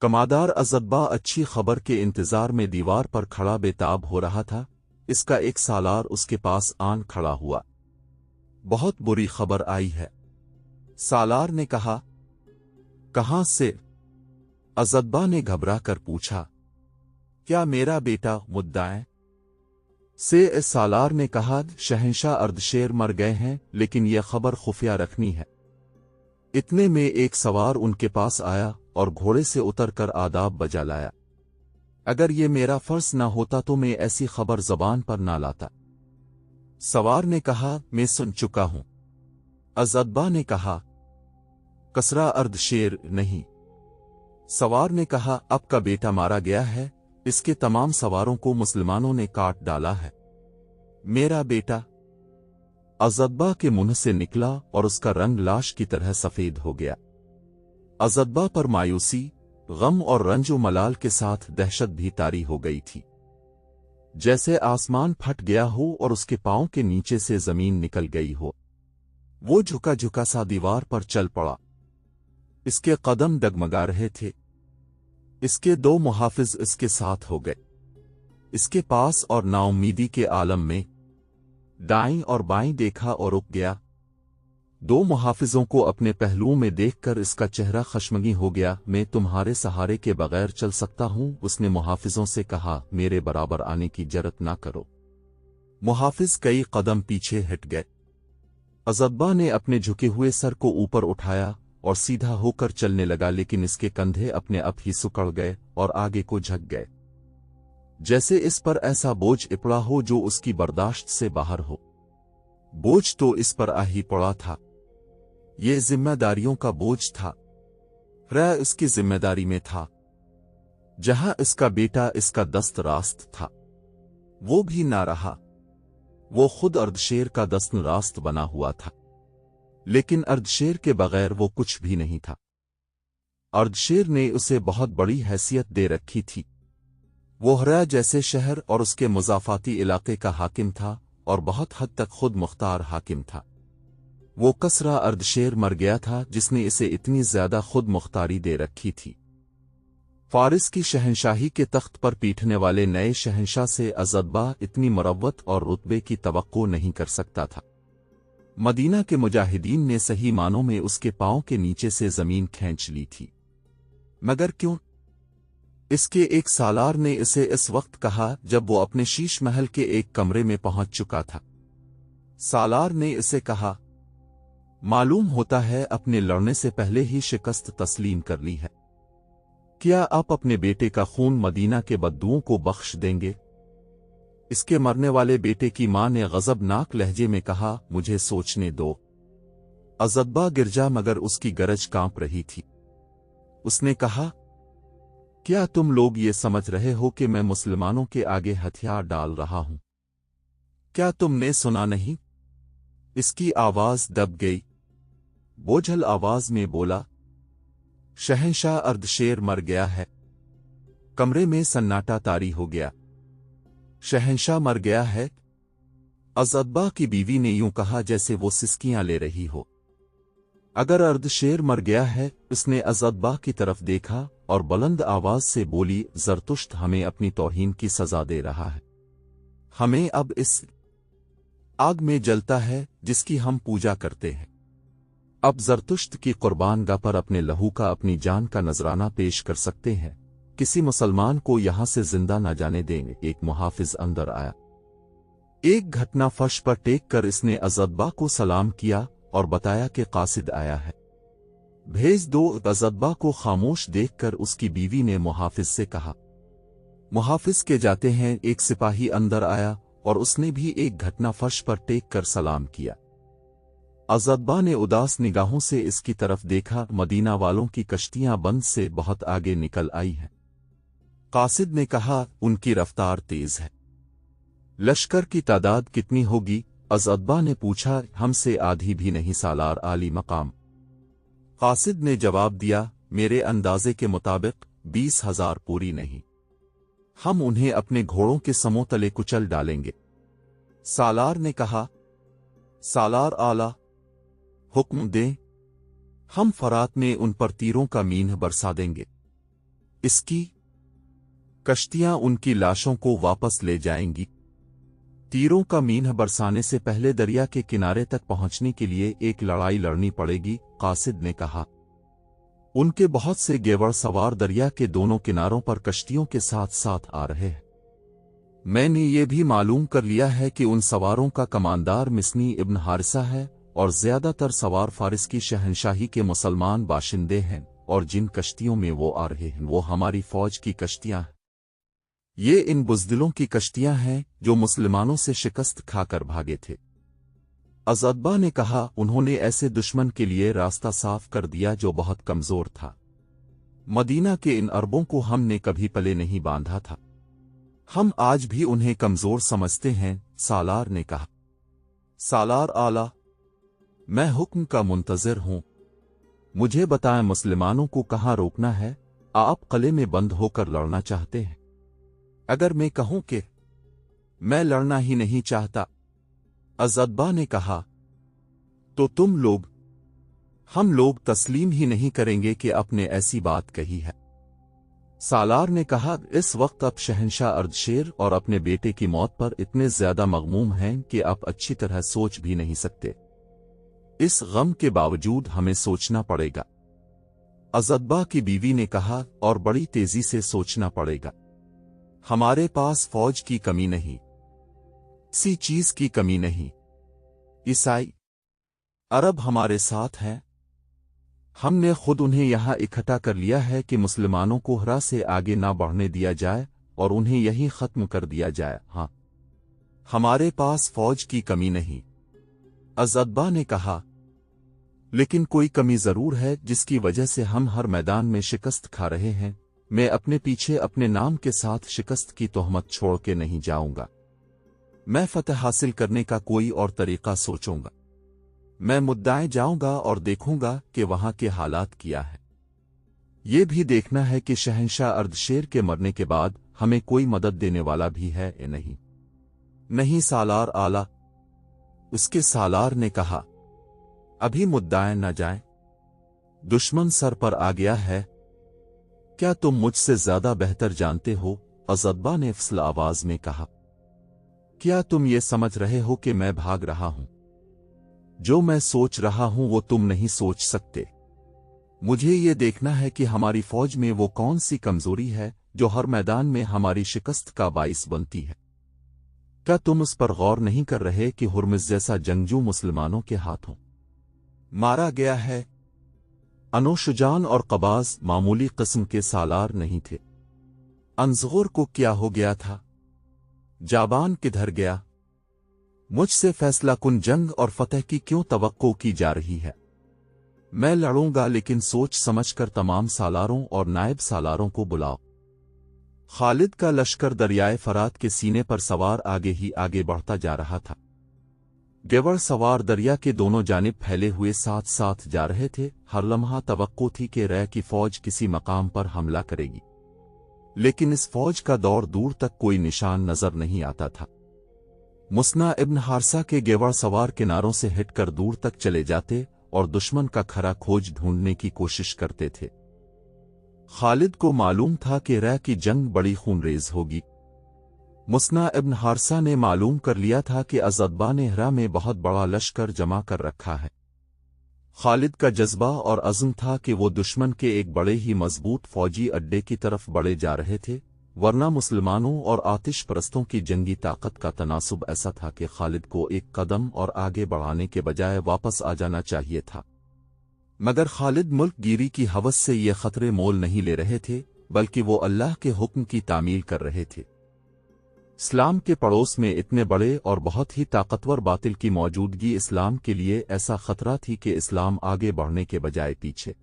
कमादार अज़दबा अच्छी खबर के इंतजार में दीवार पर खड़ा बेताब हो रहा था। इसका एक सालार उसके पास आन खड़ा हुआ। बहुत बुरी खबर आई है। सालार ने कहा, कहां से? अज़दबा ने घबरा कर पूछा, क्या मेरा बेटा मुद्दाए से? इस सालार ने कहा, शहंशाह अर्दशेर मर गए हैं, लेकिन यह खबर खुफिया रखनी है। इतने में एक सवार उनके पास आया और घोड़े से उतरकर आदाब बजा लाया। अगर ये मेरा फर्ज ना होता तो मैं ऐसी खबर जबान पर ना लाता। सवार ने कहा, मैं सुन चुका हूं। अज़दबा ने कहा, कसरा अर्दशेर नहीं। सवार ने कहा, अब का बेटा मारा गया है, इसके तमाम सवारों को मुसलमानों ने काट डाला है। मेरा बेटा अज़दबा के मुंह से निकला और उसका रंग लाश की तरह सफेद हो गया। अज़दबा पर मायूसी, गम और रंजो मलाल के साथ दहशत भी तारी हो गई थी। जैसे आसमान फट गया हो और उसके पांव के नीचे से जमीन निकल गई हो। वो झुका झुका सा दीवार पर चल पड़ा। इसके कदम डगमगा रहे थे। इसके दो मुहाफिज इसके साथ हो गए। इसके पास और नाउम्मीदी के आलम में दाईं और बाईं देखा और रुक गया। दो मुहाफिजों को अपने पहलुओं में देखकर इसका चेहरा खशमगी हो गया। मैं तुम्हारे सहारे के बगैर चल सकता हूं, उसने मुहाफिजों से कहा, मेरे बराबर आने की जरत ना करो। मुहाफिज कई कदम पीछे हट गए। अज़दबा ने अपने झुके हुए सर को ऊपर उठाया और सीधा होकर चलने लगा, लेकिन इसके कंधे अपने आप ही सुकड़ गए और आगे को झक गए, जैसे इस पर ऐसा बोझ इपड़ा हो जो उसकी बर्दाश्त से बाहर हो। बोझ तो इस पर आ ही पड़ा था। ये जिम्मेदारियों का बोझ था। रह इसकी जिम्मेदारी में था। जहां इसका बेटा इसका दस्त रास्त था, वो भी ना रहा। वो खुद अर्दशेर का दस्त रास्त बना हुआ था, लेकिन अर्दशेर के बगैर वो कुछ भी नहीं था। अर्दशेर ने उसे बहुत बड़ी हैसियत दे रखी थी। वो हरा जैसे शहर और उसके मुजाफाती इलाके का हाकिम था और बहुत हद तक खुद मुख्तार हाकिम था। वो कसरा अर्दशेर मर गया था जिसने इसे इतनी ज्यादा खुद मुख्तारी दे रखी थी। फारिस की शहंशाही के तख्त पर पीठने वाले नए शहंशाह से अज़दबा इतनी मरवत और रुतबे की तवक्को नहीं कर सकता था। मदीना के मुजाहिदीन ने सही मानों में उसके पांव के नीचे से जमीन खींच ली थी। मगर क्यों? इसके एक सालार ने इसे इस वक्त कहा जब वो अपने शीश महल के एक कमरे में पहुंच चुका था। सालार ने इसे कहा, मालूम होता है अपने लड़ने से पहले ही शिकस्त तस्लीम कर ली है। क्या आप अपने बेटे का खून मदीना के बद्दुओं को बख्श देंगे? इसके मरने वाले बेटे की मां ने गजबनाक लहजे में कहा, मुझे सोचने दो। अज़दबा गिरजा मगर उसकी गरज कांप रही थी। उसने कहा, क्या तुम लोग ये समझ रहे हो कि मैं मुसलमानों के आगे हथियार डाल रहा हूं? क्या तुमने सुना नहीं? इसकी आवाज दब गई। बोझल आवाज में बोला, शहंशाह अर्दशेर मर गया है। कमरे में सन्नाटा तारी हो गया। शहंशाह मर गया है? अज़दबा की बीवी ने यूं कहा जैसे वो सिसकियां ले रही हो। अगर अर्दशेर मर गया है? उसने अज़दबा की तरफ देखा और बुलंद आवाज से बोली, ज़रतुश्त हमें अपनी तौहीन की सजा दे रहा है। हमें अब इस आग में जलता है जिसकी हम पूजा करते हैं। अब ज़रतुश्त की कुर्बानगाह पर अपने लहू का, अपनी जान का नजराना पेश कर सकते हैं। किसी मुसलमान को यहां से जिंदा न जाने देंगे। एक मुहाफिज अंदर आया। एक घटना फर्श पर टेक कर इसने अज़दबा को सलाम किया और बताया कि कासिद आया है, भेज दो। अज़दबा को खामोश देखकर उसकी बीवी ने मुहाफिज से कहा। मुहाफिज के जाते हैं एक सिपाही अंदर आया और उसने भी एक घटना फर्श पर टेक कर सलाम किया। अज़दबा ने उदास निगाहों से इसकी तरफ देखा। मदीना वालों की कश्तियां बंद से बहुत आगे निकल आई हैं। कासिद ने कहा, उनकी रफ्तार तेज है। लश्कर की तादाद कितनी होगी? अज़दबा ने पूछा। हमसे आधी भी नहीं सालार आली मकाम। कासिद ने जवाब दिया, मेरे अंदाजे के मुताबिक 20,000 पूरी नहीं। हम उन्हें अपने घोड़ों के समों तले कुचल डालेंगे। सालार ने कहा, सालार आला, हुक्म दें, हम फरात में उन पर तीरों का मीन बरसा देंगे। इसकी कश्तियां उनकी लाशों को वापस ले जाएंगी। तीरों का मीन बरसाने से पहले दरिया के किनारे तक पहुंचने के लिए एक लड़ाई लड़नी पड़ेगी, कासिद ने कहा। उनके बहुत से गेवड़ सवार दरिया के दोनों किनारों पर कश्तियों के साथ साथ आ रहे हैं। मैंने ये भी मालूम कर लिया है कि उन सवारों का कमांडर मिस्नी इब्न हारिसा है और ज्यादातर सवार फारिस की शहंशाही के मुसलमान बाशिंदे हैं, और जिन कश्तियों में वो आ रहे हैं वो हमारी फौज की कश्तियां हैं। ये इन बुज़दिलों की कश्तियां हैं जो मुसलमानों से शिकस्त खाकर भागे थे। अज़दबा ने कहा, उन्होंने ऐसे दुश्मन के लिए रास्ता साफ कर दिया जो बहुत कमजोर था। मदीना के इन अरबों को हमने कभी पले नहीं बांधा था। हम आज भी उन्हें कमजोर समझते हैं, सालार ने कहा। सालार आला, मैं हुक्म का मुंतज़िर हूं। मुझे बताएं मुसलमानों को कहां रोकना है। आप किले में बंद होकर लड़ना चाहते हैं? अगर मैं कहूं कि मैं लड़ना ही नहीं चाहता, अज़दबा ने कहा, तो हम लोग तस्लीम ही नहीं करेंगे कि आपने ऐसी बात कही है। सालार ने कहा, इस वक्त आप शहंशाह अर्दशेर और अपने बेटे की मौत पर इतने ज्यादा मगमूम हैं कि आप अच्छी तरह सोच भी नहीं सकते। इस गम के बावजूद हमें सोचना पड़ेगा। अज़दबा की बीवी ने कहा, और बड़ी तेजी से सोचना पड़ेगा। हमारे पास फौज की कमी नहीं, किसी चीज की कमी नहीं। ईसाई अरब हमारे साथ हैं। हमने खुद उन्हें यहां इकट्ठा कर लिया है कि मुसलमानों को हरा से आगे ना बढ़ने दिया जाए और उन्हें यहीं खत्म कर दिया जाए। हाँ, हमारे पास फौज की कमी नहीं, अज़दबा ने कहा, लेकिन कोई कमी जरूर है जिसकी वजह से हम हर मैदान में शिकस्त खा रहे हैं। मैं अपने पीछे अपने नाम के साथ शिकस्त की तोहमत छोड़ के नहीं जाऊंगा। मैं फतह हासिल करने का कोई और तरीका सोचूंगा। मैं मुद्दाएं जाऊंगा और देखूंगा कि वहां के हालात क्या है। ये भी देखना है कि शहंशाह अर्दशेर के मरने के बाद हमें कोई मदद देने वाला भी है या नहीं। नहीं सालार आला, उसके सालार ने कहा, अभी मुद्दाएं न जाएं। दुश्मन सर पर आ गया है। क्या तुम मुझसे ज्यादा बेहतर जानते हो? अज़दबा ने फिसल आवाज में कहा। क्या तुम ये समझ रहे हो कि मैं भाग रहा हूं? जो मैं सोच रहा हूं वो तुम नहीं सोच सकते। मुझे ये देखना है कि हमारी फौज में वो कौन सी कमजोरी है जो हर मैदान में हमारी शिकस्त का बाइस बनती है। क्या तुम उस पर गौर नहीं कर रहे कि हुर्मुज़ जैसा जंगजू मुसलमानों के हाथों मारा गया है? अनोशुजान और कबाज मामूली किस्म के सालार नहीं थे। अनज़गुर को क्या हो गया था? जाबान किधर गया? मुझसे फैसला कुन जंग और फतह की क्यों तवक्को की जा रही है? मैं लड़ूंगा, लेकिन सोच समझकर तमाम सालारों और नायब सालारों को बुलाओ। खालिद का लश्कर दरियाए फरात के सीने पर सवार आगे ही आगे बढ़ता जा रहा था। गेवड़ सवार दरिया के दोनों जानिब फैले हुए साथ साथ जा रहे थे। हर लम्हा तवक्को थी कि रह की फौज किसी मकाम पर हमला करेगी, लेकिन इस फौज का दौर दूर तक कोई निशान नजर नहीं आता था। मुस्ना इब्न हारिसा के गेवड़ सवार किनारों से हिटकर दूर तक चले जाते और दुश्मन का खरा खोज ढूंढने की कोशिश करते थे। खालिद को मालूम था कि रह की जंग बड़ी खूनरेज होगी। मुस्ना इब्न हारिसा ने मालूम कर लिया था कि अज़दबा ने हरा में बहुत बड़ा लश्कर जमा कर रखा है। खालिद का जज्बा और अज़्म था कि वो दुश्मन के एक बड़े ही मजबूत फौजी अड्डे की तरफ बढ़े जा रहे थे, वरना मुसलमानों और आतिश परस्तों की जंगी ताकत का तनासुब ऐसा था कि खालिद को एक कदम और आगे बढ़ाने के बजाय वापस आ जाना चाहिए था। मगर खालिद मुल्क गिरी की हवस से ये खतरे मोल नहीं ले रहे थे, बल्कि वो अल्लाह के हुक्म की तामील कर रहे थे। इस्लाम के पड़ोस में इतने बड़े और बहुत ही ताकतवर बातिल की मौजूदगी इस्लाम के लिए ऐसा खतरा थी कि इस्लाम आगे बढ़ने के बजाय पीछे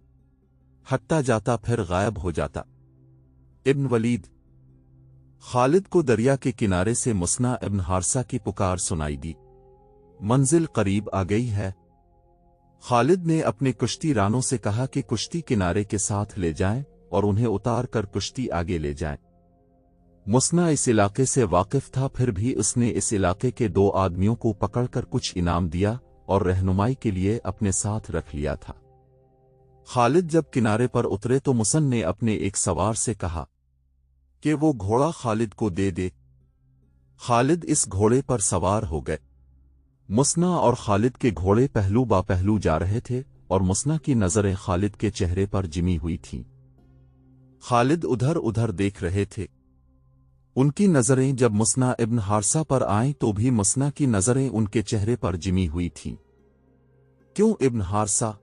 हटता जाता, फिर गायब हो जाता। इब्न वलीद। खालिद को दरिया के किनारे से मुस्ना इब्न हारिसा की पुकार सुनाई दी। मंजिल करीब आ गई है। खालिद ने अपने कुश्ती रानों से कहा कि कुश्ती किनारे के साथ ले जाएं और उन्हें उतार कर कुश्ती आगे ले जाएं। मुस्ना इस इलाके से वाकिफ था, फिर भी उसने इस इलाके के 2 आदमियों को पकड़कर कुछ इनाम दिया और रहनुमाई के लिए अपने साथ रख लिया था। खालिद जब किनारे पर उतरे तो मुसन ने अपने एक सवार से कहा कि वो घोड़ा खालिद को दे दे। खालिद इस घोड़े पर सवार हो गए। मुसना और खालिद के घोड़े पहलू बा पहलू जा रहे थे और मुसना की नजरें खालिद के चेहरे पर जिमी हुई थीं। खालिद उधर उधर देख रहे थे। उनकी नजरें जब मुसना इब्न हारसा पर आईं तो भी मुसना की नजरें उनके चेहरे पर जिमी हुई थीं। क्यों इब्न हारसा?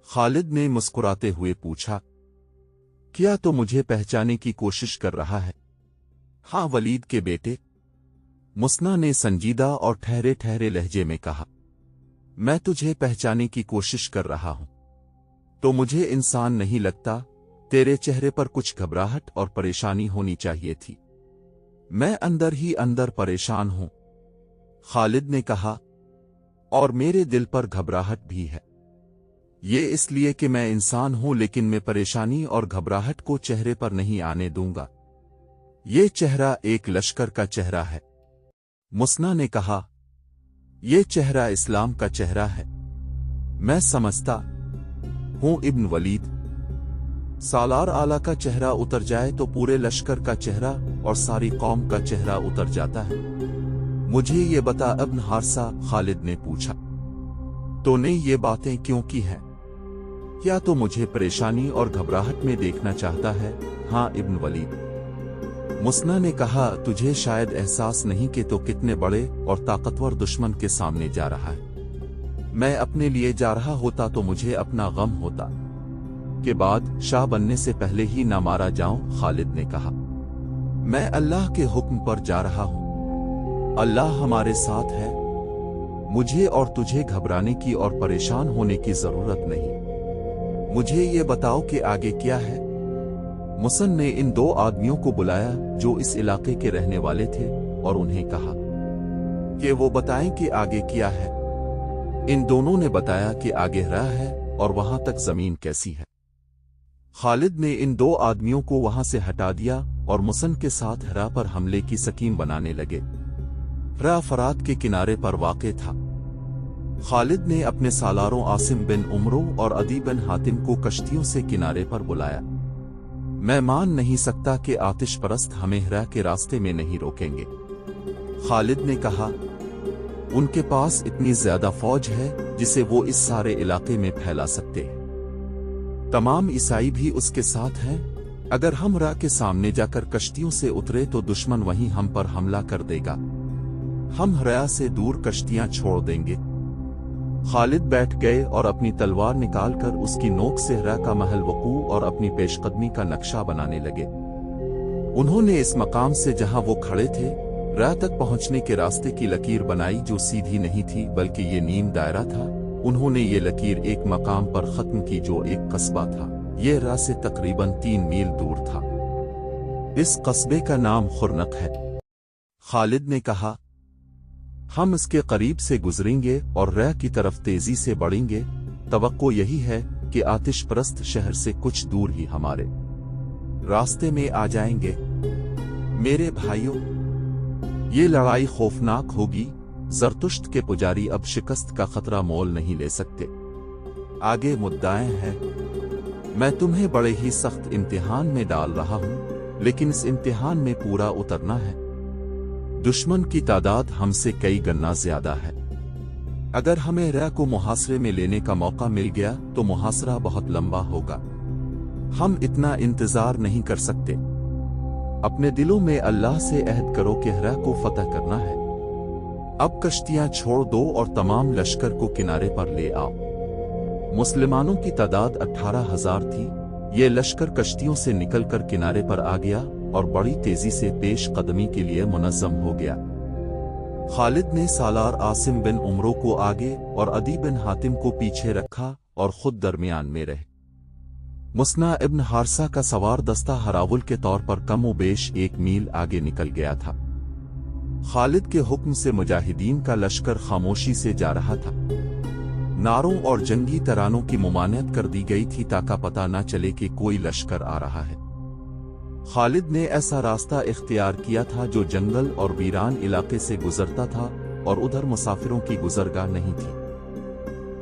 खालिद ने मुस्कुराते हुए पूछा। क्या तो मुझे पहचानने की कोशिश कर रहा है? हाँ वलीद के बेटे, मुसना ने संजीदा और ठहरे ठहरे लहजे में कहा। मैं तुझे पहचानने की कोशिश कर रहा हूं तो मुझे इंसान नहीं लगता। तेरे चेहरे पर कुछ घबराहट और परेशानी होनी चाहिए थी। मैं अंदर ही अंदर परेशान हूं, खालिद ने कहा, और मेरे दिल पर घबराहट भी है। ये इसलिए कि मैं इंसान हूं, लेकिन मैं परेशानी और घबराहट को चेहरे पर नहीं आने दूंगा। ये चेहरा एक लश्कर का चेहरा है। मुसना ने कहा, ये चेहरा इस्लाम का चेहरा है। मैं समझता हूं इब्न वलीद, सालार आला का चेहरा उतर जाए तो पूरे लश्कर का चेहरा और सारी कौम का चेहरा उतर जाता है। मुझे ये बता इब्न हारसा, खालिद ने पूछा, तूने ये बातें क्यों की हैं? क्या तो मुझे परेशानी और घबराहट में देखना चाहता है? हाँ इब्न वलीद, मुसना ने कहा, तुझे शायद एहसास नहीं कि तो कितने बड़े और ताकतवर दुश्मन के सामने जा रहा है। मैं अपने लिए जा रहा होता तो मुझे अपना गम होता के बाद शाह बनने से पहले ही ना मारा जाऊं। खालिद ने कहा, मैं अल्लाह के हुक्म पर जा रहा हूं। अल्लाह हमारे साथ है। मुझे और तुझे घबराने की और परेशान होने की जरूरत नहीं। मुझे ये बताओ कि आगे क्या है? मुसन ने इन दो आदमियों को बुलाया जो इस इलाके के रहने वाले थे और उन्हें कहा कि वो बताएं कि आगे क्या है। इन दोनों ने बताया कि आगे राह है और वहां तक जमीन कैसी है। खालिद ने इन दो आदमियों को वहां से हटा दिया और मुसन के साथ हरा पर हमले की स्कीम बनाने लगे। हरा फरात के किनारे पर वाक़े था। खालिद ने अपने सालारों आसिम बिन उमरो और अदी बिन हातिम को कश्तियों से किनारे पर बुलाया। मैं मान नहीं सकता कि आतिश परस्त हमें हरा के रास्ते में नहीं रोकेंगे, खालिद ने कहा। उनके पास इतनी ज्यादा फौज है जिसे वो इस सारे इलाके में फैला सकते हैं। तमाम ईसाई भी उसके साथ हैं। अगर हम हरा के सामने जाकर कश्तियों से उतरे तो दुश्मन वहीं हम पर हमला कर देगा। हम हरा से दूर कश्तियां छोड़ देंगे। खालिद बैठ गए और अपनी तलवार निकालकर उसकी नोक से हरा का महल वकू और अपनी पेशकदमी का नक्शा बनाने लगे। उन्होंने इस मकाम से जहां वो खड़े थे हरा तक पहुंचने के रास्ते की लकीर बनाई जो सीधी नहीं थी बल्कि ये नीम दायरा था। उन्होंने ये लकीर एक मकाम पर खत्म की जो एक कस्बा था। ये हरा से तकरीबन 3 मील दूर था। इस कस्बे का नाम खुरनक है। खालिद ने कहा, हम इसके करीब से गुजरेंगे और रह की तरफ तेजी से बढ़ेंगे। तवक्को यही है कि आतिश परस्त शहर से कुछ दूर ही हमारे रास्ते में आ जाएंगे। मेरे भाइयों, ये लड़ाई खौफनाक होगी। जरतुश्त के पुजारी अब शिकस्त का खतरा मोल नहीं ले सकते। आगे मुद्दाएं हैं। मैं तुम्हें बड़े ही सख्त इम्तिहान में डाल रहा हूं, लेकिन इस इम्तिहान में पूरा उतरना है। दुश्मन की तादाद हमसे कई गुना ज्यादा है। अगर हमें रह को मुहासरे में लेने का मौका मिल गया तो मुहासरा बहुत लंबा होगा। हम इतना इंतजार नहीं कर सकते। अपने दिलों में अल्लाह से अहद करो कि हरा को फतह करना है। अब कश्तियां छोड़ दो और तमाम लश्कर को किनारे पर ले आओ। मुसलमानों की तादाद 18,000 थी। ये लश्कर कश्तियों से निकलकर किनारे पर आ गया और बड़ी तेजी से पेश कदमी के लिए मुनज़्ज़म हो गया। खालिद ने सालार आसिम बिन उमरो को आगे और अदी बिन हातिम को पीछे रखा और खुद दरमियान में रहे। मुसना इब्न हारसा का सवार दस्ता हरावुल के तौर पर कमोबेश 1 मील आगे निकल गया था। खालिद के हुक्म से मुजाहिदीन का लश्कर खामोशी से जा रहा था। नारों और जंगी तरानों की मुमानियत कर दी गई थी ताकि पता न चले कि कोई लश्कर आ रहा है। खालिद ने ऐसा रास्ता इख्तियार किया था जो जंगल और वीरान इलाके से गुजरता था और उधर मुसाफिरों की गुजरगाह नहीं थी।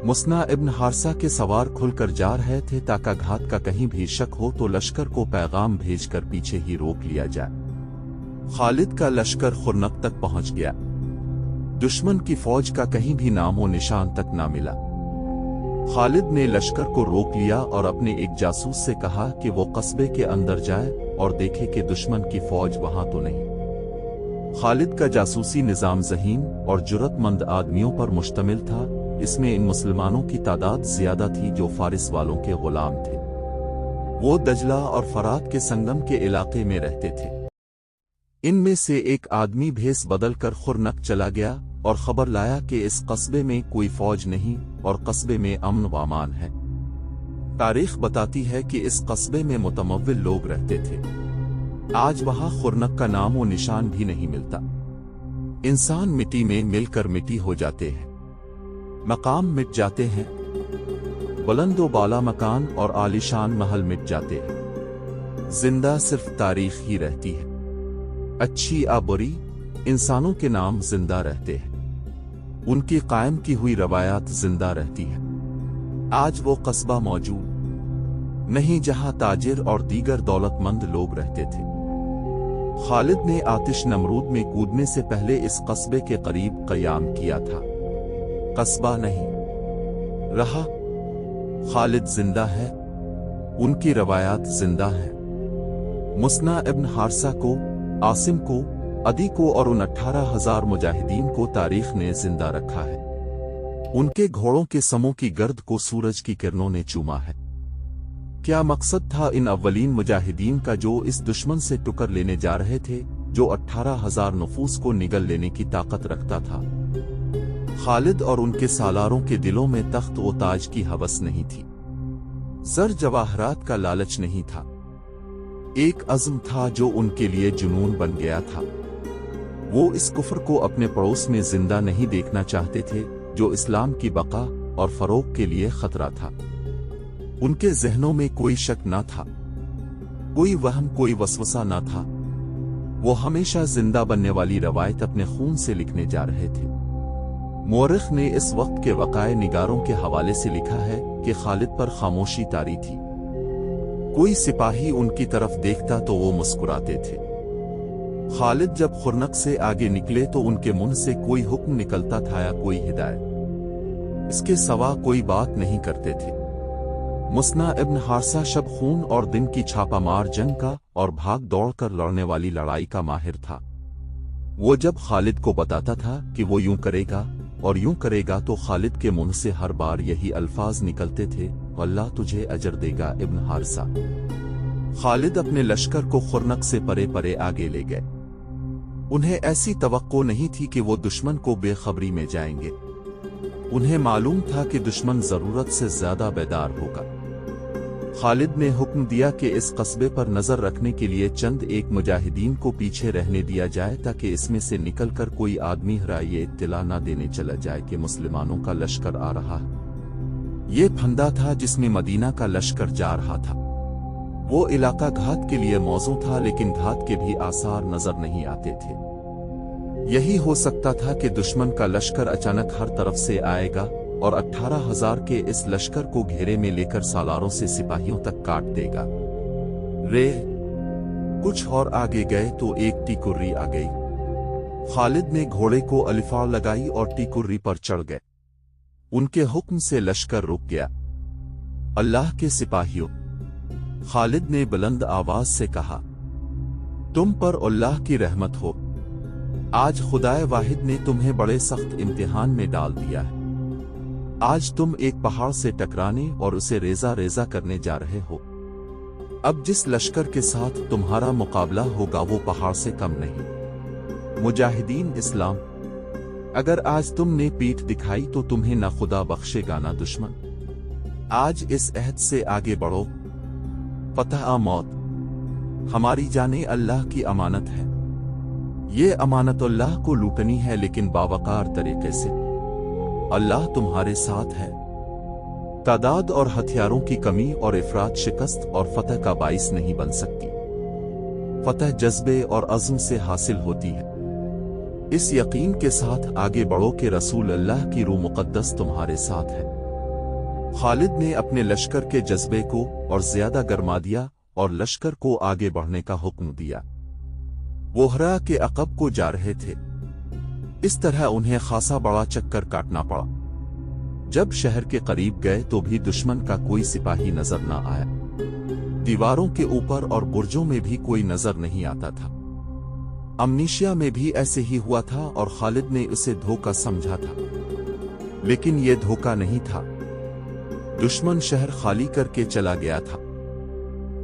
मुसना इब्न हारसा के सवार खुलकर जा रहे थे ताकि घात का कहीं भी शक हो तो लश्कर को पैगाम भेजकर पीछे ही रोक लिया जाए। खालिद का लश्कर खुर्नक तक पहुंच गया। दुश्मन की फौज का कहीं भी नामो निशान तक ना मिला। खालिद ने लश्कर को रोक लिया और अपने एक जासूस से कहा कि वो कस्बे के अंदर जाए और देखे कि दुश्मन की फौज वहां तो नहीं। खालिद का जासूसी निजाम ज़हीन और जुर्रतमंद आदमियों पर मुश्तमिल था। इसमें इन मुसलमानों की तादाद ज्यादा थी जो फारिस वालों के गुलाम थे। वो दजला और फरात के संगम के इलाके में रहते थे। इनमें से एक आदमी भेस बदल कर खुर्नक चला गया और खबर लाया कि इस कस्बे में कोई फौज नहीं और कस्बे में अमन व अमान है। तारीख बताती है कि इस कस्बे में मुतमव्विल लोग रहते थे। आज वहां खुर्नक का नामो निशान भी नहीं मिलता। इंसान मिट्टी में मिलकर मिट्टी हो जाते हैं, मकाम मिट जाते हैं, बुलंदो बाला मकान और आलीशान महल मिट जाते हैं। जिंदा सिर्फ तारीख ही रहती है। अच्छी या बुरी, इंसानों के नाम जिंदा रहते हैं। उनकी कायम की हुई रवायात जिंदा रहती है। आज वो कस्बा मौजूद नहीं जहां ताजिर और दीगर दौलतमंद लोग रहते थे। खालिद ने आतिश नमरूद में कूदने से पहले इस कस्बे के करीब क़याम किया था। कस्बा नहीं रहा। खालिद जिंदा है, उनकी रवायात जिंदा है। मुसना इब्न हारसा को, आसिम को, अदी को और उन 18,000 मुजाहिदीन को तारीख ने जिंदा रखा है। उनके घोड़ों के समूह की गर्द को सूरज की किरणों ने चूमा है। क्या मकसद था इन अव्वलीन मुजाहिदीन का जो इस दुश्मन से टुकर लेने जा रहे थे जो 18,000 नफूस को निगल लेने की ताकत रखता था। खालिद और उनके सालारों के दिलों में तख्त व ताज की हवस नहीं थी। जर जवाहरात का लालच नहीं था। एक अज़्म था जो उनके लिए जुनून बन गया था। वो इस कुफ्र को अपने पड़ोस में जिंदा नहीं देखना चाहते थे जो इस्लाम की बका और फरोग के लिए खतरा था। उनके जहनों में कोई शक न था, कोई वहम, कोई वसवसा न था। वो हमेशा जिंदा बनने वाली रवायत अपने खून से लिखने जा रहे थे। मौरिख ने इस वक्त के वक़ाए निगारों के हवाले से लिखा है कि खालिद पर खामोशी तारी थी। कोई सिपाही उनकी तरफ देखता तो वो मुस्कुराते थे। खालिद जब खुर्नक से आगे निकले तो उनके मुंह से कोई हुक्म निकलता था या कोई हिदायत, इसके सिवा कोई बात नहीं करते थे। मुसना इब्न हारसा शब खून और दिन की छापामार जंग का और भाग दौड़ कर लड़ने वाली लड़ाई का माहिर था। वो जब खालिद को बताता था कि वो यूं करेगा और यूं करेगा तो खालिद के मुंह से हर बार यही अल्फाज निकलते थे, अल्लाह तुझे अजर देगा इब्न हारसा। खालिद अपने लश्कर को खुर्नक से परे परे आगे ले गए। उन्हें ऐसी तवक्को नहीं थी कि वो दुश्मन को बेखबरी में जाएंगे। उन्हें मालूम था कि दुश्मन जरूरत से ज्यादा बेदार होगा। खालिद ने हुक्म दिया कि इस कस्बे पर नजर रखने के लिए चंद एक मुजाहिदीन को पीछे रहने दिया जाए ताकि इसमें से निकलकर कोई आदमी हरा ये इत्तला न देने चला जाए कि मुसलमानों का लश्कर आ रहा है। ये फंदा था जिसमें मदीना का लश्कर जा रहा था। वो इलाका घात के लिए मौजू था लेकिन घात के भी आसार नजर नहीं आते थे। यही हो सकता था कि दुश्मन का लश्कर अचानक हर तरफ से आएगा और 18,000 के इस लश्कर को घेरे में लेकर सालारों से सिपाहियों तक काट देगा। कुछ और आगे गए तो एक टीकुर्री आ गई। खालिद ने घोड़े को अलिफार लगाई और टीकुर्री पर चढ़ गए। उनके हुक्म से लश्कर रुक गया। अल्लाह के सिपाहियों, खालिद ने बुलंद आवाज से कहा, तुम पर अल्लाह की रहमत हो। आज खुदाए वाहिद ने तुम्हें बड़े सख्त इम्तिहान में डाल दिया है। आज तुम एक पहाड़ से टकराने और उसे रेजा रेजा करने जा रहे हो। अब जिस लश्कर के साथ तुम्हारा मुकाबला होगा वो पहाड़ से कम नहीं। मुजाहिदीन इस्लाम, अगर आज तुमने पीठ दिखाई तो तुम्हें न खुदा बख्शेगा न दुश्मन। आज इस अहद से आगे बढ़ो। फतह मौत, हमारी जाने अल्लाह की अमानत है। ये अमानत अल्लाह को लूटनी है लेकिन बावकार तरीके से। अल्लाह तुम्हारे साथ है। तादाद और हथियारों की कमी और इफरात शिकस्त और फतह का बाइस नहीं बन सकती। फतह जज्बे और अज़्म से हासिल होती है। इस यकीन के साथ आगे बढ़ो कि रसूल अल्लाह की रूह मुक़द्दस तुम्हारे साथ है। खालिद ने अपने लश्कर के जज्बे को और ज्यादा गरमा दिया और लश्कर को आगे बढ़ने का हुक्म दिया। वो हरा के अक़ब को जा रहे थे। इस तरह उन्हें खासा बड़ा चक्कर काटना पड़ा। जब शहर के करीब गए तो भी दुश्मन का कोई सिपाही नजर न आया। दीवारों के ऊपर और बुर्जों में भी कोई नजर नहीं आता था। अमनीशिया में भी ऐसे ही हुआ था और खालिद ने उसे धोखा समझा था, लेकिन यह धोखा नहीं था। दुश्मन शहर खाली करके चला गया था।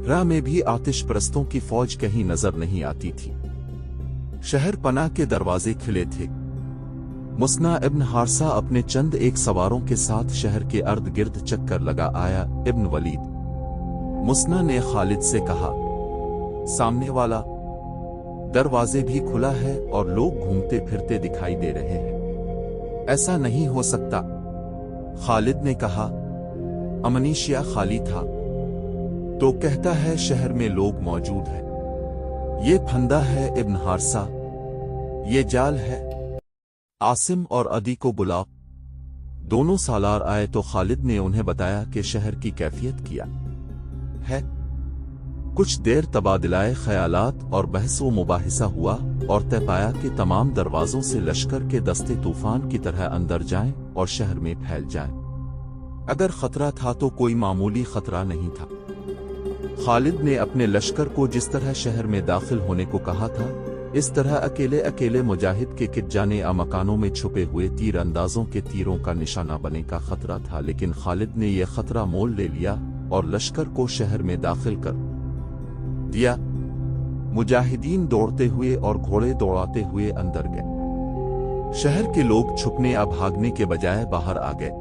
राह में भी आतिश परस्तों की फौज कहीं नजर नहीं आती थी। शहर पनाह के दरवाजे खिले थे। मुस्ना इब्न हारसा अपने चंद एक सवारों के साथ शहर के अर्द गिर्द चक्कर लगा आया। इब्न वलीद, मुस्ना ने खालिद से कहा, सामने वाला दरवाजे भी खुला है और लोग घूमते फिरते दिखाई दे रहे हैं। ऐसा नहीं हो सकता। खालिद ने कहा, अमनीशिया खाली था तो कहता है शहर में लोग मौजूद हैं। ये फंदा है इब्न हारसा, ये जाल है। आसिम और अदी को बुलाओ। दोनों सालार आए तो खालिद ने उन्हें बताया कि शहर की कैफियत किया है। कुछ देर तबादलाए ख्यालात और बहस व मुबाहिसा हुआ और तय पाया कि तमाम दरवाजों से लश्कर के दस्ते तूफान की तरह अंदर जाएं और शहर में फैल जाएं। अगर खतरा था तो कोई मामूली खतरा नहीं था। खालिद ने अपने लश्कर को जिस तरह शहर में दाखिल होने को कहा था, इस तरह अकेले अकेले मुजाहिद के किट जाने या मकानों में छुपे हुए तीर अंदाजों के तीरों का निशाना बनने का खतरा था। लेकिन खालिद ने यह खतरा मोल ले लिया और लश्कर को शहर में दाखिल कर दिया। मुजाहिदीन दौड़ते हुए और घोड़े दौड़ाते हुए अंदर गए। शहर के लोग छुपने या भागने के बजाय बाहर आ गए।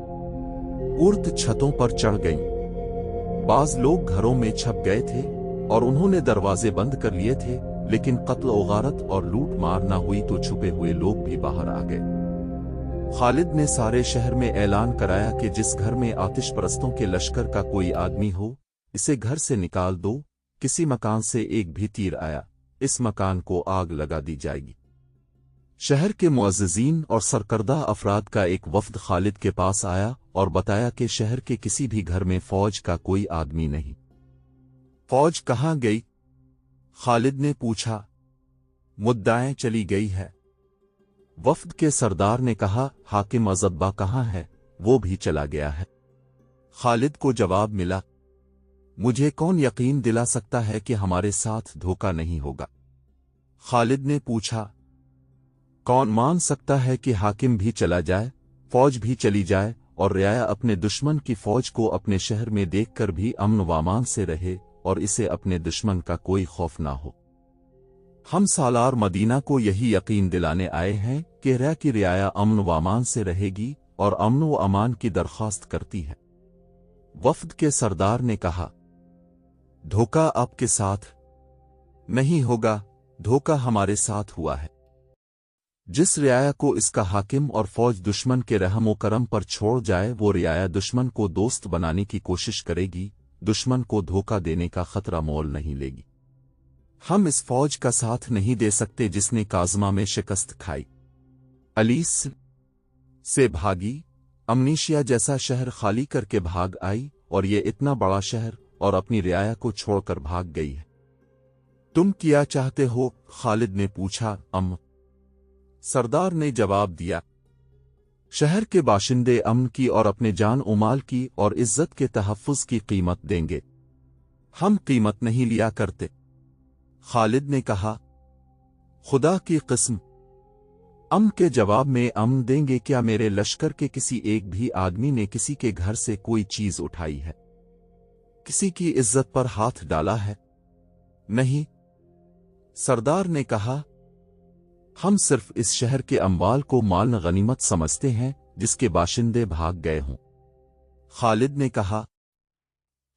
उर्द छतों पर चढ़ गईं। बाज लोग घरों में छप गए थे और उन्होंने दरवाजे बंद कर लिए थे, लेकिन कत्ल और गारत और लूट मार न हुई तो छुपे हुए लोग भी बाहर आ गए। खालिद ने सारे शहर में ऐलान कराया कि जिस घर में आतिश परस्तों के लश्कर का कोई आदमी हो, इसे घर से निकाल दो। किसी मकान से एक भी तीर आया, इस मकान को आग लगा दी जाएगी। शहर के मुअज़्ज़िज़ीन और सरकर्दा अफराद का एक वफ्द खालिद के पास आया और बताया कि शहर के किसी भी घर में फौज का कोई आदमी नहीं। फौज कहाँ गई? खालिद ने पूछा। मुद्दाएं चली गई है। वफ्द के सरदार ने कहा, हाकिम अज़ब्बा कहाँ है? वो भी चला गया है। खालिद को जवाब मिला, मुझे कौन यकीन दिला सकता है कि हमारे साथ धोखा नहीं होगा? खालिद ने पूछा, कौन मान सकता है कि हाकिम भी चला जाए, फौज भी चली जाए और रियाया अपने दुश्मन की फौज को अपने शहर में देखकर भी अमन व अमान से रहे और इसे अपने दुश्मन का कोई खौफ ना हो? हम सालार मदीना को यही यकीन दिलाने आए हैं कि रिया की रियाया अमन व अमान से रहेगी और अमन व अमान की दरख्वास्त करती है। वफ्द के सरदार ने कहा, धोखा आपके साथ नहीं होगा, धोखा हमारे साथ हुआ है। जिस रियाया को इसका हाकिम और फौज दुश्मन के रहम करम पर छोड़ जाए, वो रियाया दुश्मन को दोस्त बनाने की कोशिश करेगी, दुश्मन को धोखा देने का खतरा मोल नहीं लेगी। हम इस फौज का साथ नहीं दे सकते जिसने काज़मा में शिकस्त खाई, अलीस से भागी, अमनीशिया जैसा शहर खाली करके भाग आई और ये इतना बड़ा शहर और अपनी रियाया को छोड़कर भाग गई है। तुम क्या चाहते हो? खालिद ने पूछा। सरदार ने जवाब दिया, शहर के बाशिंदे अमन की और अपने जान उमाल की और इज्जत के तहफ़्फ़ुज़ की कीमत देंगे। हम कीमत नहीं लिया करते। खालिद ने कहा, खुदा की कसम, अमन के जवाब में अमन देंगे क्या? मेरे लश्कर के किसी एक भी आदमी ने किसी के घर से कोई चीज उठाई है? किसी की इज्जत पर हाथ डाला है? नहीं। सरदार ने कहा, हम सिर्फ इस शहर के अम्वाल को माल गनीमत समझते हैं जिसके बाशिंदे भाग गए हों। खालिद ने कहा,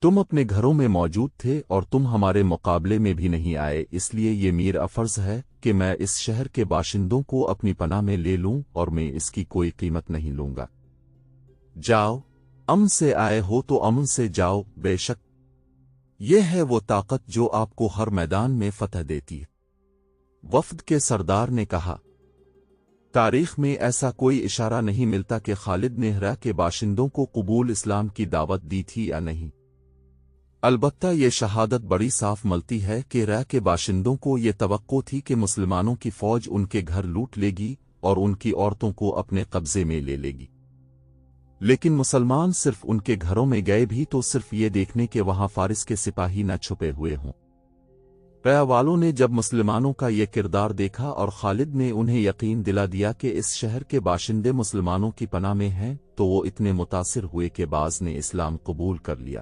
तुम अपने घरों में मौजूद थे और तुम हमारे मुकाबले में भी नहीं आए, इसलिए ये मेरा फर्ज है कि मैं इस शहर के बाशिंदों को अपनी पनाह में ले लूं और मैं इसकी कोई कीमत नहीं लूंगा। जाओ, अमन से आए हो तो अमन से जाओ। बेशक यह है वो ताकत जो आपको हर मैदान में फतह देती है। वफ्द के सरदार ने कहा, تاریخ میں ایسا کوئی اشارہ نہیں ملتا کہ خالد نے ہرا کے باشندوں کو قبول اسلام کی دعوت دی تھی یا نہیں۔ البتہ یہ شہادت بڑی صاف ملتی ہے کہ ہرا کے باشندوں کو یہ توقع تھی کہ مسلمانوں کی فوج ان کے گھر لوٹ لے گی اور ان کی عورتوں کو اپنے قبضے میں لے لے گی، لیکن مسلمان صرف ان کے گھروں میں گئے بھی تو صرف یہ دیکھنے کہ وہاں فارس کے سپاہی نہ چھپے ہوئے ہوں۔ قیا والوں نے جب مسلمانوں کا یہ کردار دیکھا اور خالد نے انہیں یقین دلا دیا کہ اس شہر کے باشندے مسلمانوں کی پناہ میں ہیں، تو وہ اتنے متاثر ہوئے کہ بعض نے اسلام قبول کر لیا۔